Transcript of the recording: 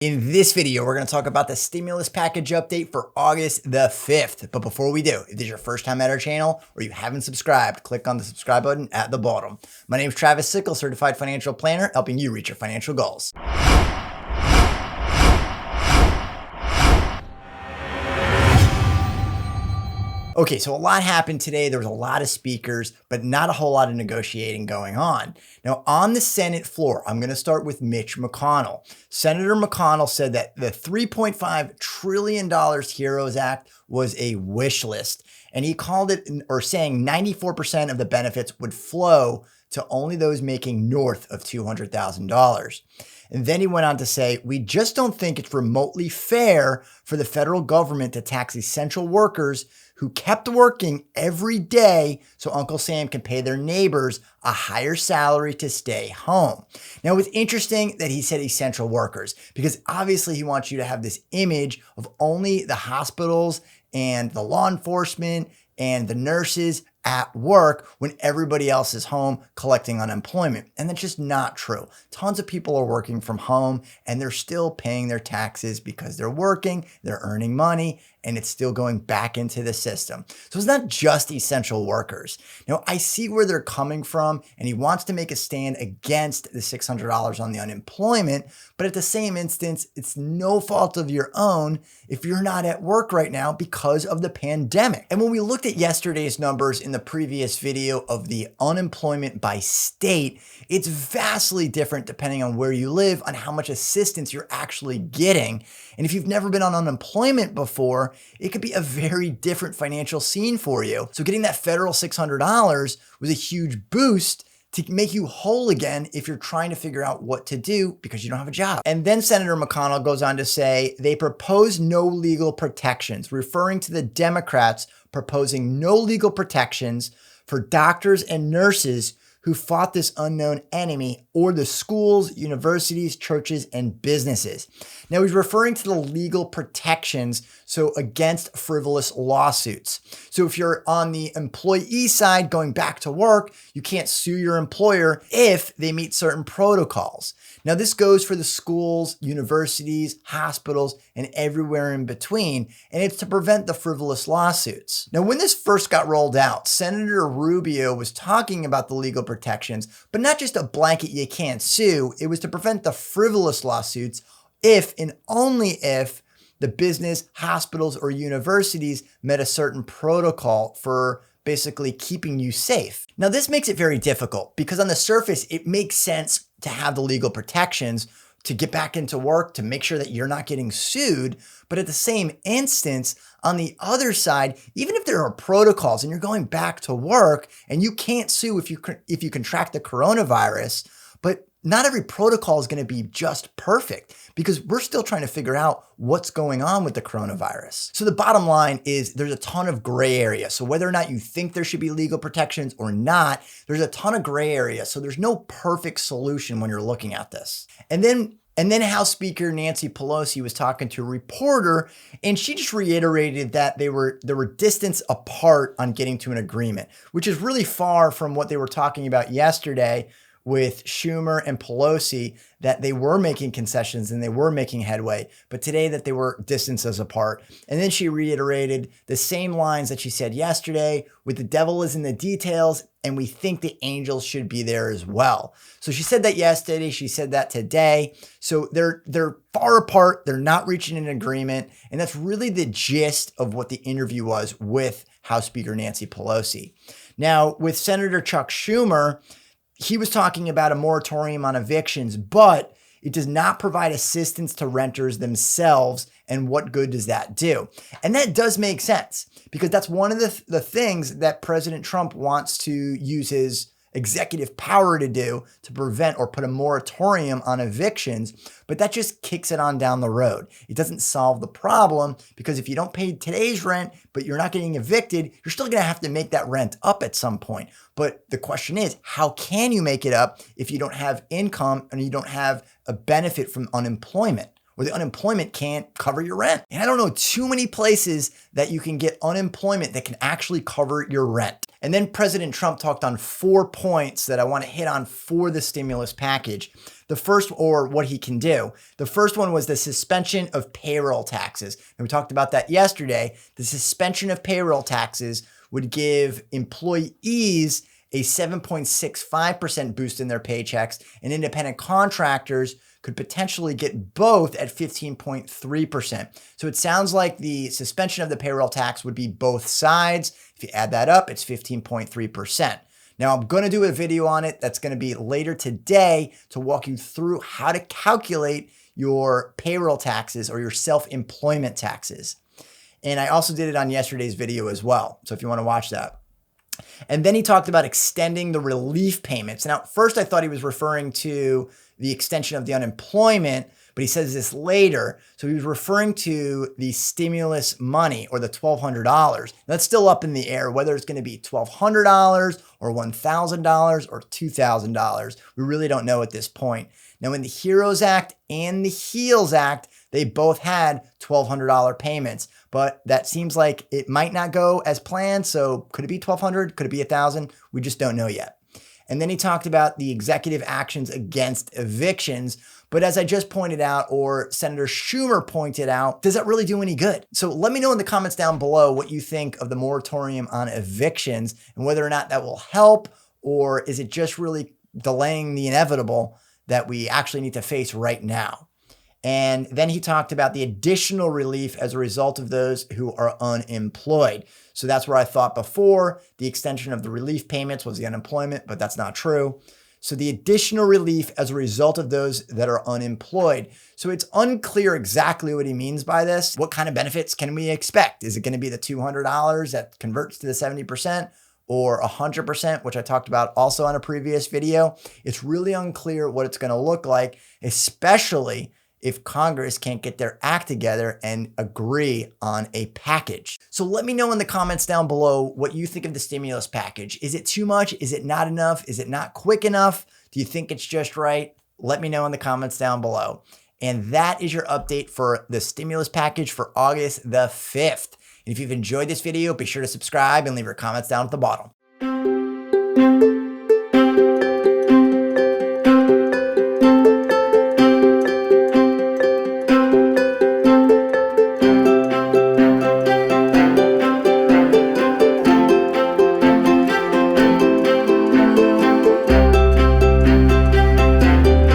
In this video, we're going to talk about the stimulus package update for August the 5th. But before we do, if this is your first time at our channel or you haven't subscribed, click on the subscribe button at the bottom. My name is Travis Sickle, certified financial planner, helping you reach your financial goals. Okay, so a lot happened today. There was a lot of speakers, but not a whole lot of negotiating going on. Now, on the Senate floor, I'm going to start with Mitch McConnell. Senator McConnell said that the $3.5 trillion HEROES Act was a wish list, and he called it, or saying 94% of the benefits would flow to only those making north of $200,000. And then he went on to say, we just don't think it's remotely fair for the federal government to tax essential workers who kept working every day so Uncle Sam can pay their neighbors a higher salary to stay home. Now, it's interesting that he said essential workers, because obviously he wants you to have this image of only the hospitals and the law enforcement and the nurses at work when everybody else is home collecting unemployment. And that's just not true. Tons of people are working from home and they're still paying their taxes because they're working, they're earning money, and it's still going back into the system. So it's not just essential workers. Now, I see where they're coming from, and he wants to make a stand against the $600 on the unemployment, but at the same instance, it's no fault of your own if you're not at work right now because of the pandemic. And when we looked at yesterday's numbers in the previous video of the unemployment by state, it's vastly different depending on where you live, on how much assistance you're actually getting. And if you've never been on unemployment before, it could be a very different financial scene for you. So getting that federal $600 was a huge boost to make you whole again if you're trying to figure out what to do because you don't have a job. And then Senator McConnell goes on to say they propose no legal protections, referring to the Democrats proposing no legal protections for doctors and nurses who fought this unknown enemy, or the schools, universities, churches, and businesses. Now, he's referring to the legal protections, so against frivolous lawsuits. So if you're on the employee side going back to work, you can't sue your employer if they meet certain protocols. Now, this goes for the schools, universities, hospitals, and everywhere in between, and it's to prevent the frivolous lawsuits. Now, when this first got rolled out, Senator Rubio was talking about the legal protections, but not just a blanket you can't sue. It was to prevent the frivolous lawsuits if and only if the business, hospitals, or universities met a certain protocol for basically keeping you safe. Now, this makes it very difficult because on the surface, it makes sense to have the legal protections to get back into work, to make sure that you're not getting sued. But at the same instance, on the other side, even if there are protocols and you're going back to work and you can't sue if you contract the coronavirus, but not every protocol is going to be just perfect because we're still trying to figure out what's going on with the coronavirus. So the bottom line is there's a ton of gray area. So whether or not you think there should be legal protections or not, there's a ton of gray area. So there's no perfect solution when you're looking at this. And then House Speaker Nancy Pelosi was talking to a reporter, and she just reiterated that they were distance apart on getting to an agreement, which is really far from what they were talking about yesterday with Schumer and Pelosi, that they were making concessions and they were making headway, but today that they were distances apart. And then she reiterated the same lines that she said yesterday, with the devil is in the details, and we think the angels should be there as well. So she said that yesterday, she said that today. So they're far apart, they're not reaching an agreement, and that's really the gist of what the interview was with House Speaker Nancy Pelosi. Now, with Senator Chuck Schumer, he was talking about a moratorium on evictions, but it does not provide assistance to renters themselves. And what good does that do? And that does make sense because that's one of the things that President Trump wants to use his executive power to do, to prevent or put a moratorium on evictions, but that just kicks it on down the road. It doesn't solve the problem because if you don't pay today's rent, but you're not getting evicted, you're still going to have to make that rent up at some point. But the question is, how can you make it up if you don't have income and you don't have a benefit from unemployment? Or the unemployment can't cover your rent. And I don't know too many places that you can get unemployment that can actually cover your rent. And then President Trump talked on 4 points that I want to hit on for the stimulus package. The first, or what he can do. The first one was the suspension of payroll taxes. And we talked about that yesterday. The suspension of payroll taxes would give employees a 7.65% boost in their paychecks, and independent contractors could potentially get both at 15.3%. So it sounds like the suspension of the payroll tax would be both sides. If you add that up, it's 15.3%. Now, I'm going to do a video on it that's going to be later today to walk you through how to calculate your payroll taxes or your self-employment taxes. And I also did it on yesterday's video as well. So if you want to watch that. And then he talked about extending the relief payments. Now, first I thought he was referring to the extension of the unemployment, but he says this later. So he was referring to the stimulus money or the $1,200. That's still up in the air, whether it's going to be $1,200 or $1,000 or $2,000. We really don't know at this point. Now, in the HEROES Act and the HEALS Act, they both had $1,200 payments, but that seems like it might not go as planned. So could it be $1,200? Could it be $1,000? We just don't know yet. And then he talked about the executive actions against evictions. But as I just pointed out, or Senator Schumer pointed out, does that really do any good? So let me know in the comments down below what you think of the moratorium on evictions and whether or not that will help, or is it just really delaying the inevitable that we actually need to face right now? And then he talked about the additional relief as a result of those who are unemployed. So that's where I thought before the extension of the relief payments was the unemployment, but that's not true. So the additional relief as a result of those that are unemployed. So it's unclear exactly what he means by this. What kind of benefits can we expect? Is it going to be the $200 that converts to the 70%? Or 100%, which I talked about also on a previous video? It's really unclear what it's going to look like, especially if Congress can't get their act together and agree on a package. So let me know in the comments down below what you think of the stimulus package. Is it too much? Is it not enough? Is it not quick enough? Do you think it's just right? Let me know in the comments down below. And that is your update for the stimulus package for August the 5th. And if you've enjoyed this video, be sure to subscribe and leave your comments down at the bottom.